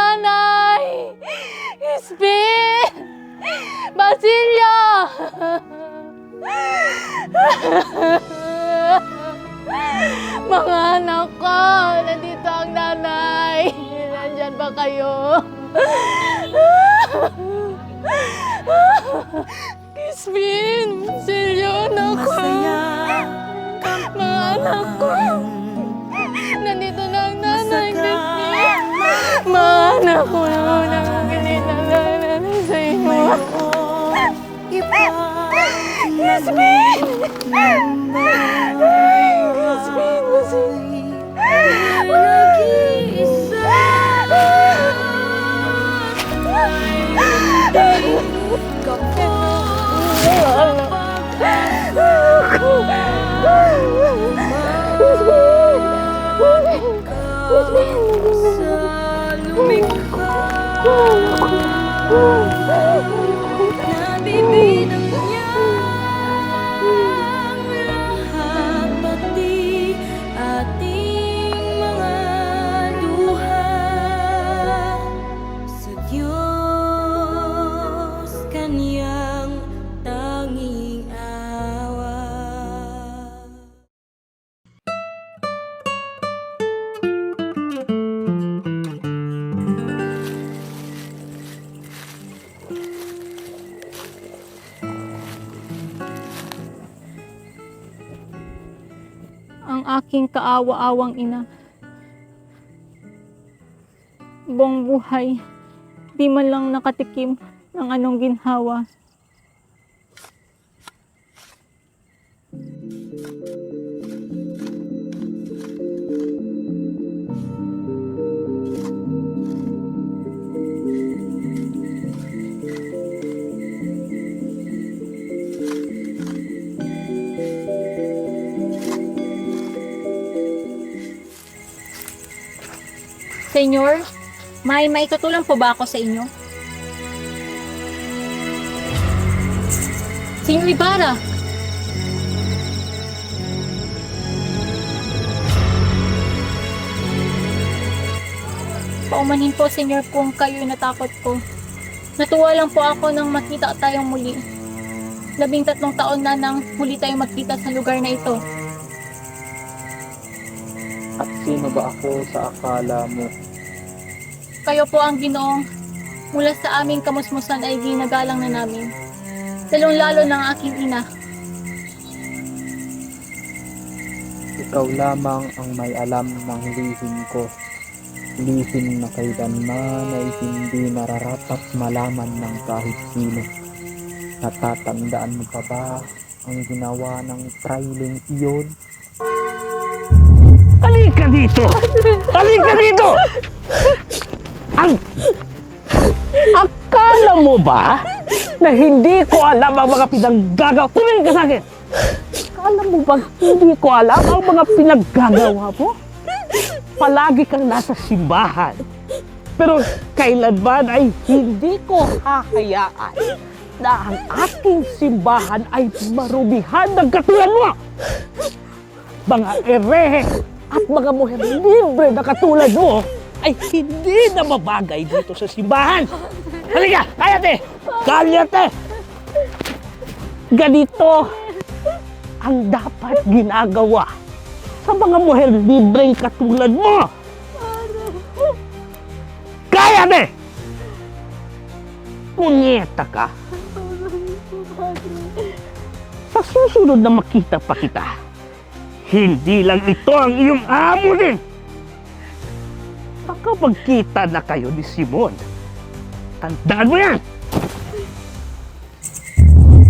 nanay! Crispin! Basilio! Mga anak ko, nandito ang nanay. Nandyan ba kayo? Crispin! Basilio, anak ko! Mga anak ko! Nandito na ang nanay, Crispin! Mga anak ko naman ang pininalangan sa inyo. Crispin! Crispin, Basilio! Nag-iisa sa lumikha, nabibinang niya ang lahat, pati ating mga luha. Sa Diyos Kaniyang tanging awa. Ang aking kaawa-awang ina. Buong buhay, di man lang nakatikim ng anong ginhawa. Senyor, may maitutulong po ba ako sa inyo? Senyor Ibarra! Paumanhin po, senyor, kung kayo'y natakot ko. Natuwa lang po ako nang makita tayong muli. 13 taon na nang muli tayong magkita sa lugar na ito. At sino ba ako sa akala mo? Kayo po ang Ginoong mula sa aming kamusmusan ay ginagalang na namin. Lalong-lalo ng aking ina. Ikaw lamang ang may alam ng lihim ko. Lihim na kailanman ay hindi nararapat malaman ng kahit sino. Natatandaan mo pa ba ang ginawa ng trailing iyon? Halika dito! Halika dito! Akala mo ba na hindi ko alam ang mga pinaggagawa? Tumingin ka sa akin! Akala mo ba hindi ko alam ang mga pinaggagawa mo? Palagi kang nasa simbahan. Pero kailanman ay hindi ko hahayaan na ang aking simbahan ay marumihan ng katulad mo! Mga erehe at mga muher libre na katulad mo ay hindi na mabagay dito sa simbahan. Halika! Kayate! Kalyate! Ganito ang dapat ginagawa sa mga muher libreng katulad mo. Kayate! Punyeta ka. Sa susunod na makita pa kita, hindi lang ito ang iyong amo din. Baka magkita na kayo ni Simon. Tandaan mo yan!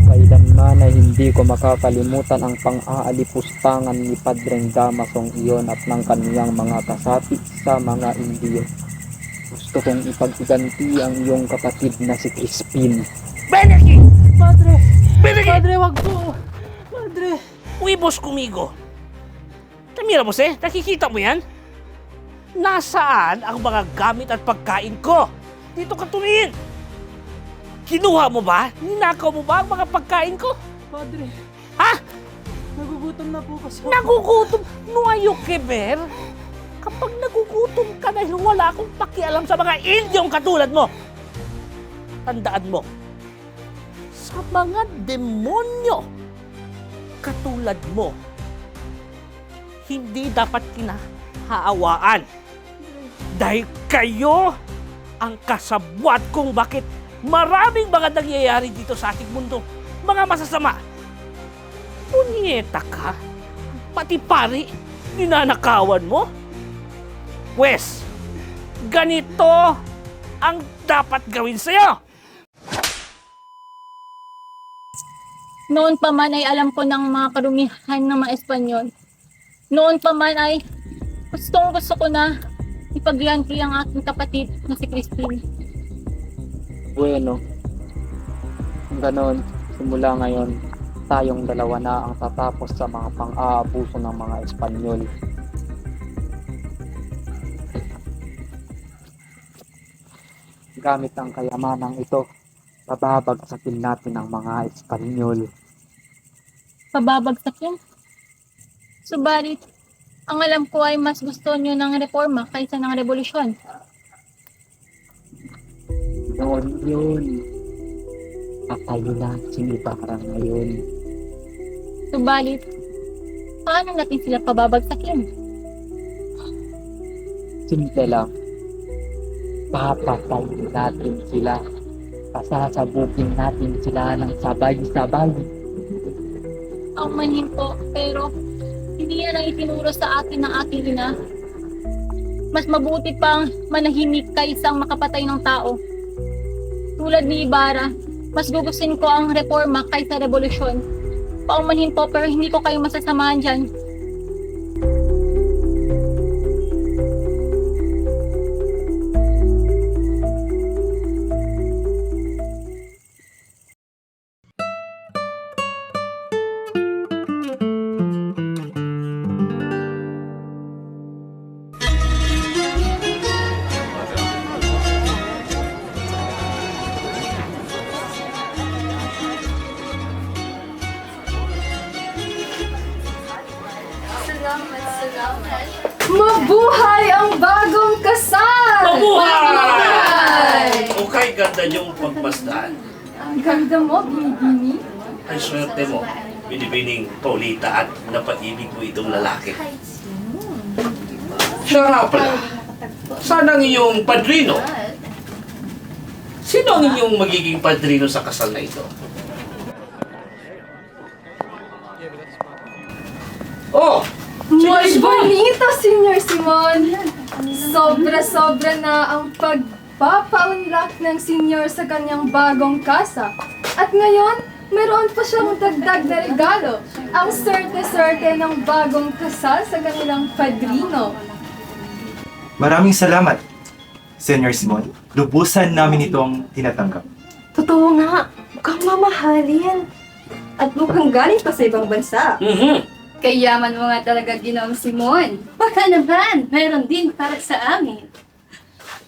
Kailanman ay hindi ko makakalimutan ang pang-aalipustangan ni Padreng Damasong iyon at ng kaniyang mga kasapi sa mga Indiyo. Gusto kong ipagganti ang iyong kapatid na si Crispin. Beneki! Padre! Beneki! Padre, wag po! Padre! Huwibos kumigo. Mira mo, nakikita mo yan? Nasaan ang mga gamit at pagkain ko? Dito ka tumingin! Kinuha mo ba? Ninakaw mo ba ang mga pagkain ko? Padre, Ha? nagugutom na po kasi ako. Nagugutom? No ayok, Keber? kapag nagugutom ka dahil wala akong pakialam sa mga Indyong katulad mo. Tandaan mo, sa mga demonyo katulad mo, hindi dapat kinahaawaan. Dahil kayo ang kasabwat kung bakit maraming mga nangyayari dito sa ating mundo. Mga masasama. Punyeta ka. Pati pari, ninanakawan mo. Pwes, ganito ang dapat gawin sa'yo. Noon pa man ay alam ko ng mga karumihan ng mga Espanyol. Noon pa man ay gusto ko na ipagyanti ang aking kapatid na si Christine. Bueno, kung ganon, simula ngayon, tayong dalawa na ang tatapos sa mga pang-aabuso ng mga Espanyol. Gamit ang kayamanang ito, bababagsakin natin ang mga Espanyol. Pababagsakin. Subalit, ang alam ko ay mas gusto nyo ng reforma kaysa ng revolusyon. Noon yun. Patayo na si Ibarra ngayon. Subalit, paano natin sila pababagsakin? Simple lang. Papatayin natin sila. Pasasabukin natin sila ng sabay-sabay. Ang manhin po, pero hindi yan ang itinuro sa akin ng aking ina. Mas mabuti pang manahimik kaysa ang makapatay ng tao. Tulad ni Ibarra, mas gugustuhin ko ang reforma kaysa revolusyon. Paumanhin po, pero hindi ko kayo masasamahan dyan. Mabuhay ang bagong kasal! Mabuhay! Okay, ganda niyong pagmasdan. Ang ganda mo, Bini. Ang swerte mo, binibining Paulita at napaibig mo itong lalaki. Siya nga pala, saan ang iyong padrino? Sino ang inyong magiging padrino sa kasal na ito? Oh! Muy bonito, Senior Simon! Sobra-sobra na ang pagpapaunlak ng senior sa kanyang bagong kasa. At ngayon, meron pa siyang dagdag na regalo. Ang swerte-swerte ng bagong kasal sa kanilang padrino. Maraming salamat, Senior Simon. Lubusan namin itong tinatanggap. Totoo nga, mukhang mamahalin. At mukhang galing pa sa ibang bansa. Kayaman mo nga talaga, Ginoong Simon. Baka naman, mayroon din para sa amin.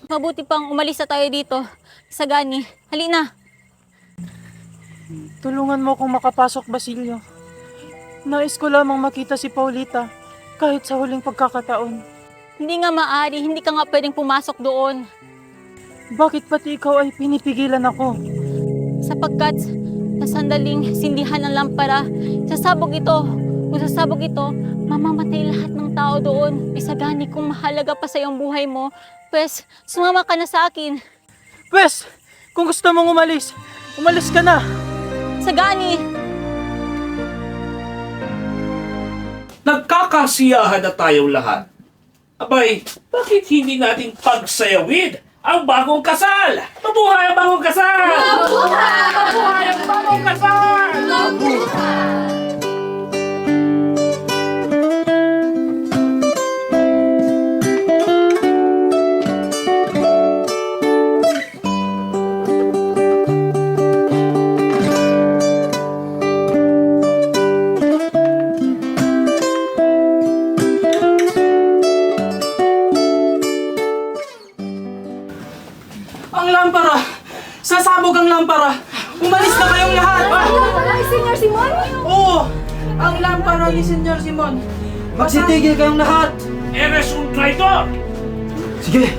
Mabuti pang umalis na tayo dito. Sagani, halina. Tulungan mo akong makapasok, Basilio. Nais ko lamang makita si Paulita kahit sa huling pagkakataon. Hindi nga maaari, hindi ka nga pwedeng pumasok doon. Bakit pati ikaw ay pinipigilan ako? Sapagkat sa sandaling sindihan ng lampara, sasabog ito. Kung sasabog ito, mamamatay lahat ng tao doon. Isagani kung mahalaga pa sa iyong buhay mo, pues sumama ka na sa akin. Pwes, kung gusto mong umalis, umalis ka na. Sagani! Nagkakasiyahan na tayong lahat. Abay, bakit hindi natin pagsayawid ang bagong kasal? Mabuhay ang bagong kasal! Mabuhay! Mabuhay ang bagong kasal! Ang lampara! Sasabog ang lampara! Umalis na kayong lahat! Senior Simon? Oo! Ang lampara ni Senyor Simon! Magsitigil kayong lahat! eres un traidor! Sige,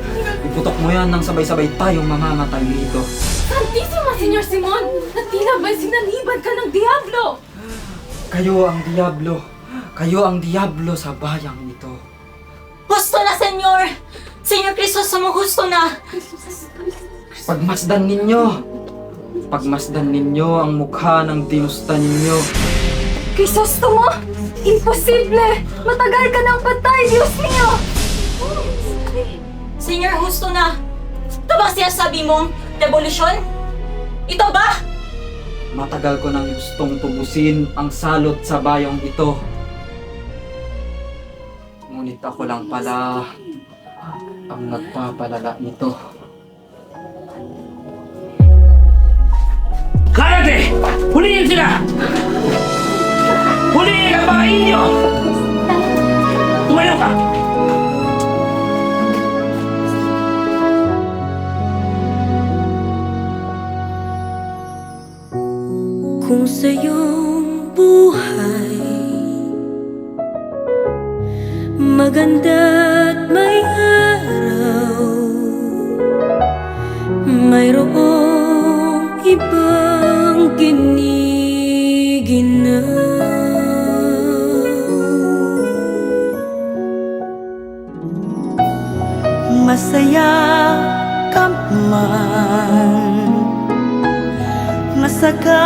iputok mo yan nang sabay-sabay tayong mamamatay dito. Santisima, Senyor Simon! Na tila ba'y sinaliban ka ng Diablo? Kayo ang Diablo. Kayo ang Diablo sa bayang ito. Gusto na, Senyor! Senyor Crisostomo, gusto na! Pagmasdan ninyo. Pagmasdan ninyo ang mukha ng tinusta ninyo. Crisostomo! Imposible! Matagal ka ng patay, Diyos niyo! Senyor, gusto na! Ito ba sinasabi mong devolusyon? Ito ba? Matagal ko nang gustong tubusin ang salot sa bayong ito. Ngunit ako lang pala ang nagpapalala nito. Kayate! Huliin sila! Huliin ang mga inyo! Tumayo ka! Kung sa iyong buhay maganda't may araw, mayroong ibang giniginaw. Masaya ka man, masaka